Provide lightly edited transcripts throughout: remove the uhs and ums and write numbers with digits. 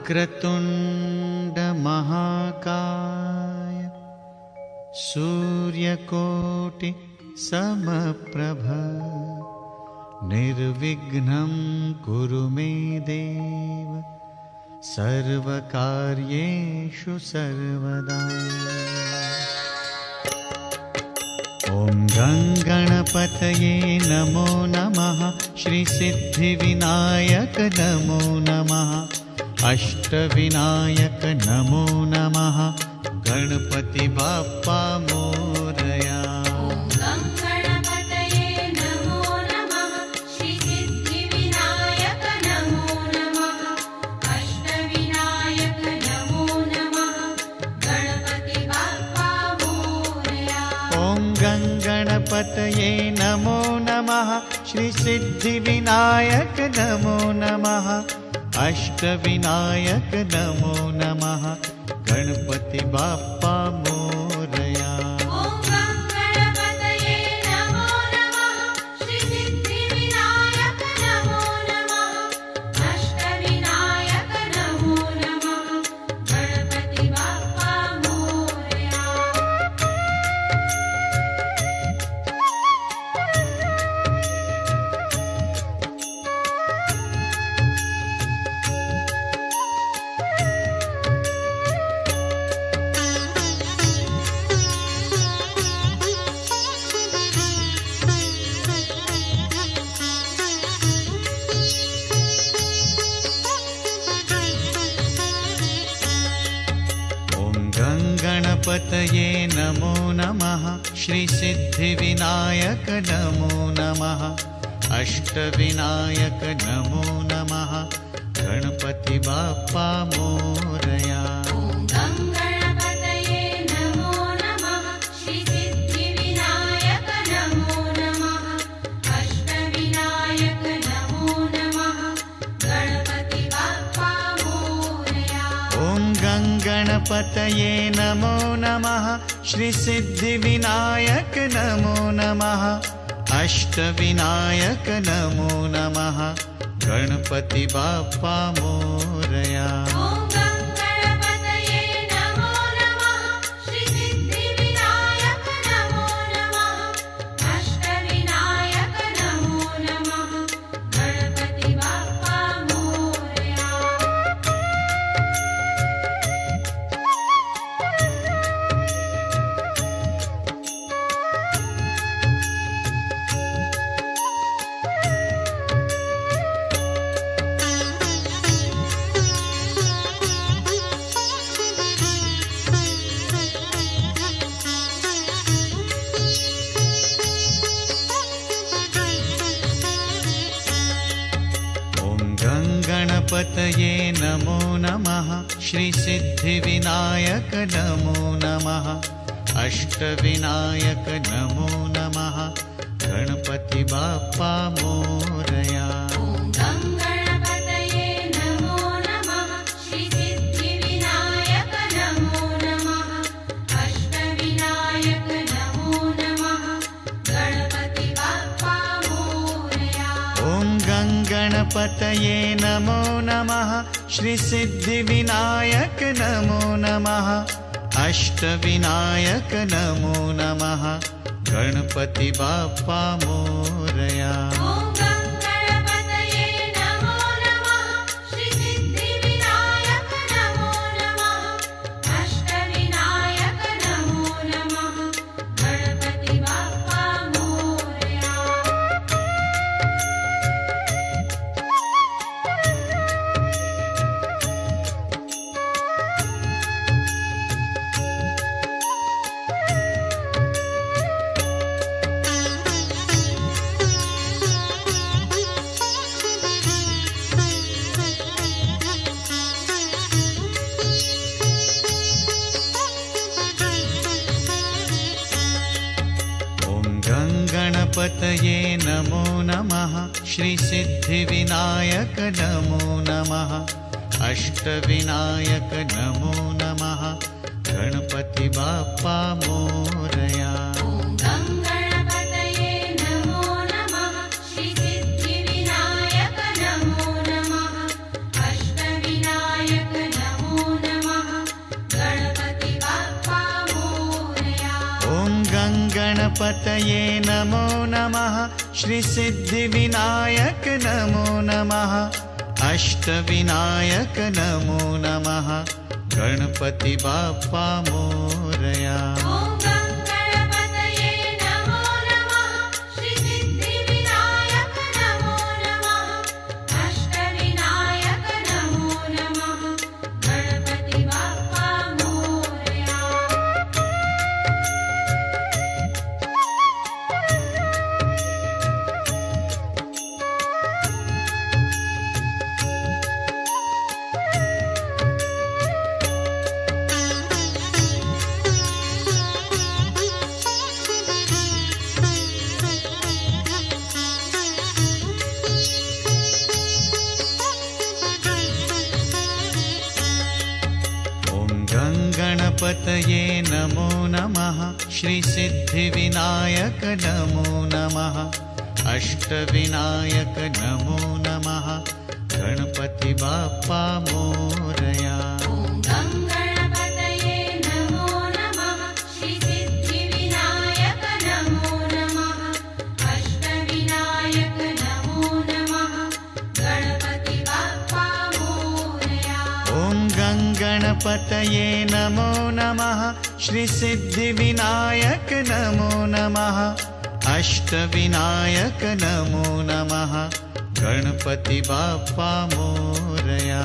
वक्रतुण्ड महाकाय सूर्यकोटि समप्रभ निर्विघ्नं कुरु मे देव सर्वकार्येषु सर्वदा। ॐ गणपतये नमो नमः। श्री सिद्धिविनायक नमो नमः। अष्टविनायक नमो नमः। गणपति बाप्पा मोरया। गणपतये नमो नमः। श्री सिद्धिविनायक नमो नमः। अष्टविनायक नमो नमः। गणपति बाप्पा मोरया। गणपतये नमो नमः। श्री सिद्धिविनायक नमो नमः। अष्टविनायक नमो नमः। गणपति बाप्पा मोरया। गणपतये नमो नमः। श्री सिद्धिविनायक नमो नमः। अष्टविनायक नमो नमः। गणपति बाप्पा मोरया। गणपतये नमो नमः। श्री सिद्धिविनायक नमो नमः। अष्टविनायक नमो नमः। गणपति बाप्पा मोरया। गणपतये नमो नमः। श्री सिद्धिविनायक नमो नमः। अष्टविनायक नमो नमः। गणपति बाप्पा मोरया। गणपतये नमो नमः। श्री सिद्धिविनायक नमो नमः। अष्टविनायक नमो नमः। गणपति बाप्पा मोरया। श्री सिद्धिविनायक नमो नमः। अष्टविनायक गणपतये नमो नमः श्रीसिद्धिविनायक नमो नमः अष्टविनायक नमो नमः गणपति बाप्पा मोरया। गणपतये नमो नमः श्रीसिद्धिविनायक नमो नमः अष्टविनायक नमो नमः गणपति बाप्पा मोरया। गणपतये नमो नमः श्रीसिद्धिविनायक नमो नमः अष्टविनायक नमो नमः गणपति बाप्पा मोरया।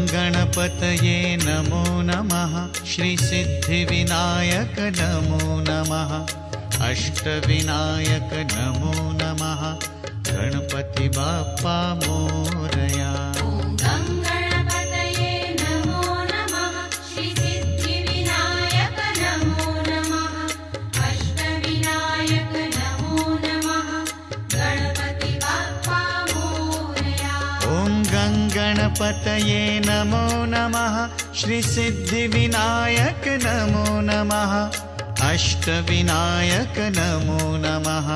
गणपतये नमो नमः श्रीसिद्धिविनायक नमो नमः अष्टविनायक नमो नमः गणपति बाप्पा मोरया। गणपतये नमो नमः श्रीसिद्धिविनायक नमो नमः अष्टविनायक नमो नमः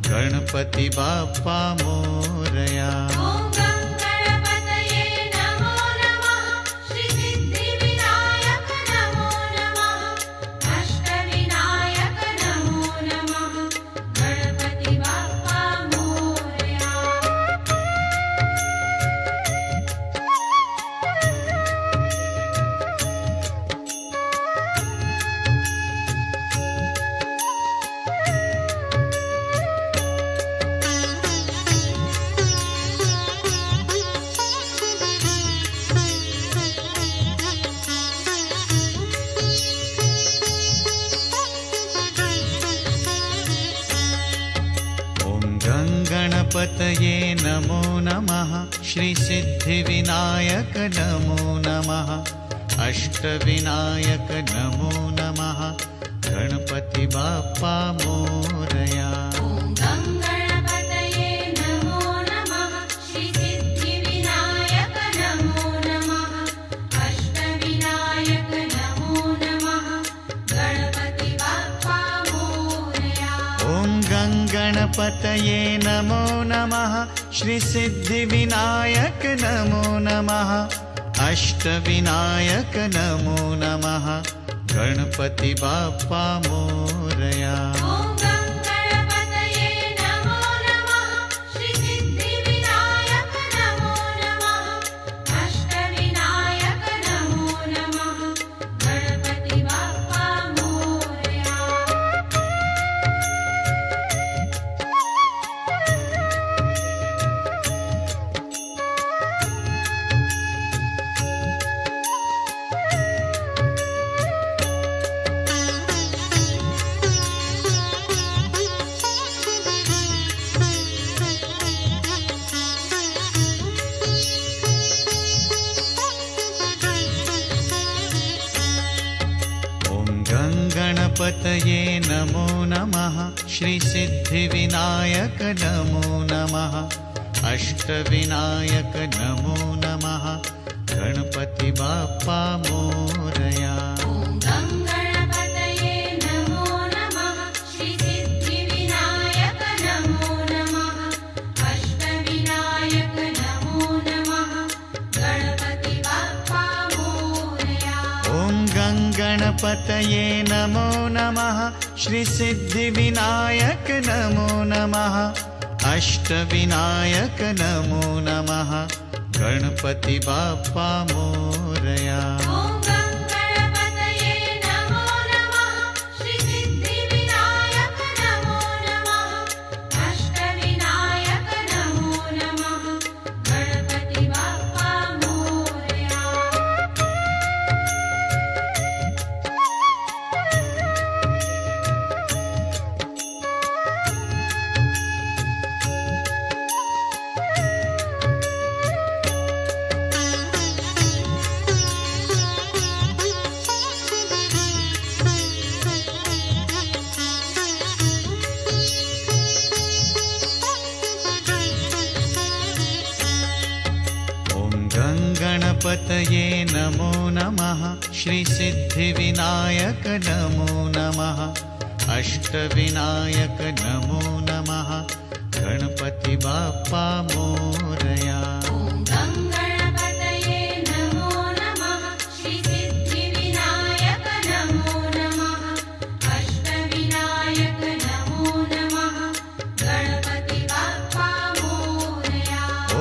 गणपति बाप्पा मोरया। गणपतये नमो नमः श्रीसिद्धिविनायक नमो नमः अष्टविनायक नमो नमः गणपति बाप्पा मोरया। गणपतये नमो नमः श्रीसिद्धिविनायक नमो नमः अष्टविनायक नमो नमः गणपति बाप्पा मोरया। गङ्गणपतये नमो नमः श्रीसिद्धिविनायक नमो नमः अष्टविनायक नमो नमः गणपति बाप्पा मोरया। गङ्गणपतये नमो नमः श्रीसिद्धिविनायक नमो नमः अष्टविनायक नमो नमः गणपति बाप्पा मोरया। ॐ गङ्गणपतये नमो नमः श्रीसिद्धिविनायक नमो नमः अष्टविनायक नमो नमः गणपति बाप्पा मोरया। गङ्गणपतये नमो नमः श्रीसिद्धिविनायक नमो नमः अष्टविनायक नमो नमः गणपति बाप्पा मोरया। गणपतये नमो नमः श्रीसिद्धिविनायक नमो नमः अष्टविनायक नमो नमः गणपति बाप्पा मोरया। गङ्गणपतये नमो नमः श्रीसिद्धिविनायक नमो नमः अष्टविनायक नमो नमः गणपति बाप्पा मोरया।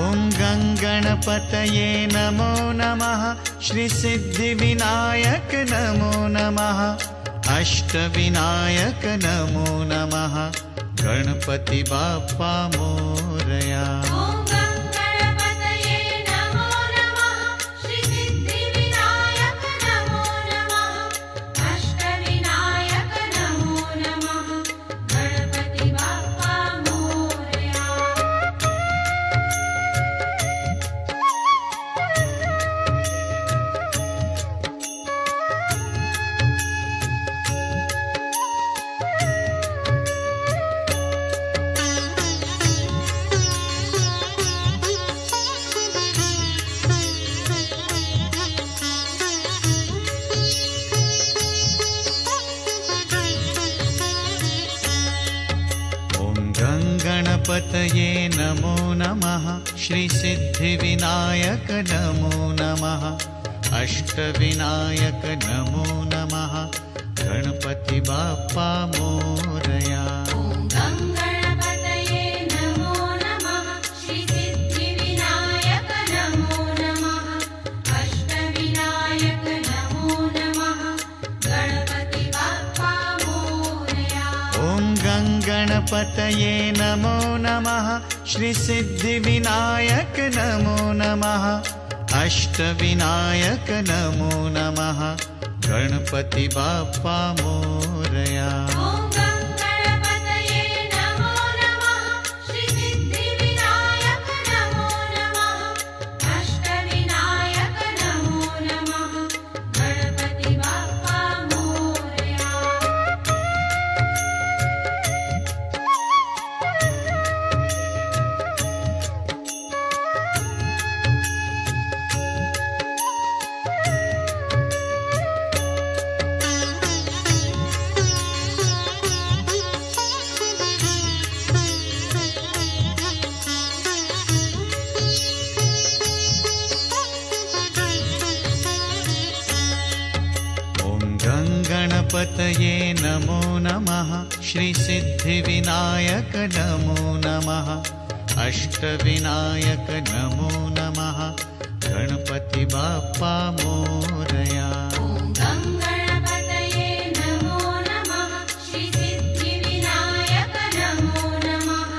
ॐ गङ्गणपतये नमो नमः श्रीसिद्धिविनायक नमो नमः अष्टविनायक नमो नमः गणपति बाप्पा मोरया। गङ्गणपतये नमो नमः श्रीसिद्धिविनायक नमो नमः अष्टविनायक नमो नमः गणपति बाप्पा मोरया। गणपतये नमो नमः श्रीसिद्धिविनायक नमो नमः अष्टविनायक नमो नमः गणपति बाप्पा मोरया। गङ्गणपतये नमो नमः श्रीसिद्धिविनायक नमो नमः अष्टविनायक नमो नमः गणपति बाप्पा मोरया। ॐ गङ्गणपतये नमो नमः श्रीसिद्धिविनायक नमो नमः अष्टविनायक नमो नमः गणपति बाप्पा मोरया। गङ्गणपतये नमो नमः श्रीसिद्धिविनायक नमो नमः अष्टविनायक नमो नमः गणपति बाप्पा मोरया। गणपतये नमो नमः श्रीसिद्धिविनायक नमो नमः अष्टविनायक नमो नमः गणपति बाप्पा मोरया। गङ्गणपतये नमो नमः श्रीसिद्धिविनायक नमो नमः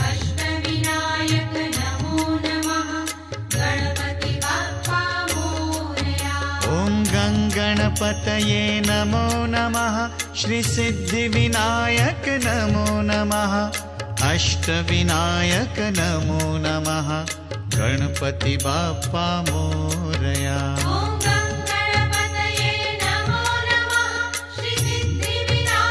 अष्टविनायक नमो नमः गणपति बाप्पा मोरया। ॐ गङ्गणपतये नमो नमः श्रीसिद्धिविनायक नमो नमः अष्टविनायक नमो नमः गणपति बाप्पा मोरया। गङ्गणपतये नमो नमः श्रीसिद्धिविनायक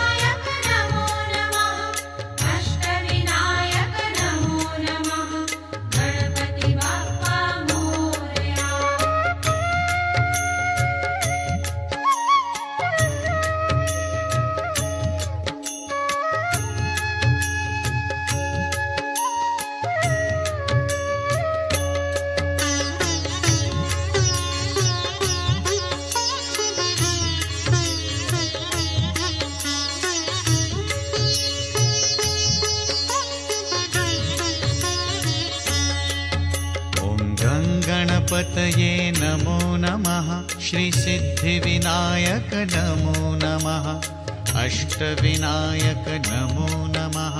गणपतये नमो नमः श्रीसिद्धिविनायक नमो नमः अष्टविनायक नमो नमः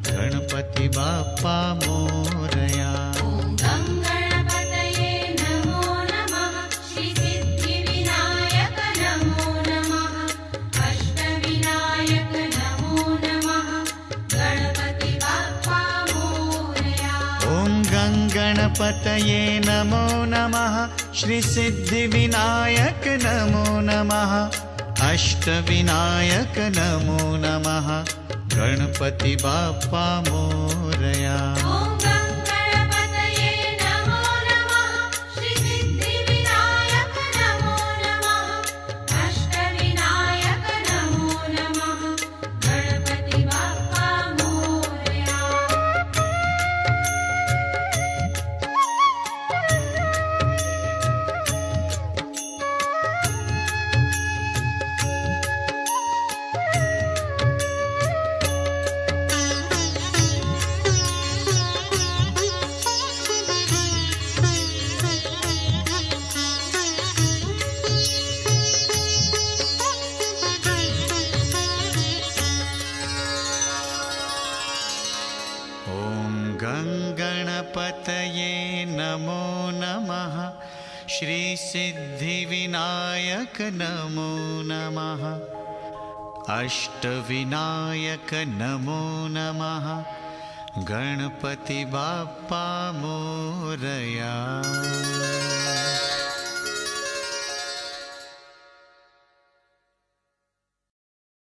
गणपति बाप्पा मोरया। ॐ गं गणपतये नमो नमः श्रीसिद्धिविनायक नमो नमः अष्टविनायक नमो नमः गणपति बाप्पा मोरया। ॐ गं गणपतये नमो नमः श्रीसिद्धिविनायक नमो नमः अष्टविनायक नमो नमः गणपति बाप्पा मोरया। ॐ गं गणपतये नमो नमः श्रीसिद्धिविनायक नमो नमः अष्टविनायक नमो नमः गणपति बाप्पा मोरया। ॐ गं गणपतये नमो नमः श्रीसिद्धिविनायक नमो नमः अष्टविनायक नमो नमः गणपति बाप्पा मोरया।